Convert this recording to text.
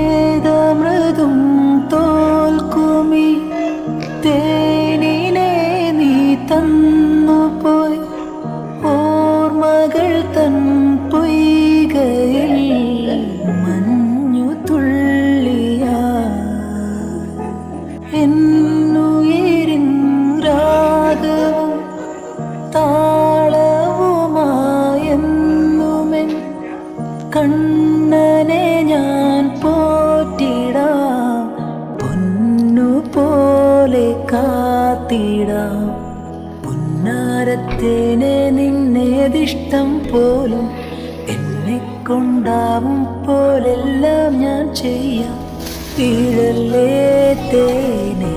ഏതമൃതും തോൽക്കുമി തേനിനെ നീ തന്നുപോയി ഓർമ്മകൾ തൻ പൊയ്കയിൽ മഞ്ഞു തുള്ളിയ എന്നുയിരിൻ രാഗവും താളവുമായെന്നുമെൻ കണ്ണനെ ഞാൻ പോറ്റിടാം പൊന്നുപോലെ കാത്തിടാം പുന്നാരത്തേനെ നിന്നേതിഷ്ടം പോലും എന്നെ കൊണ്ടാവും പോലെല്ലാം ഞാൻ ചെയ്യാം വീഴല്ലേ തേനേ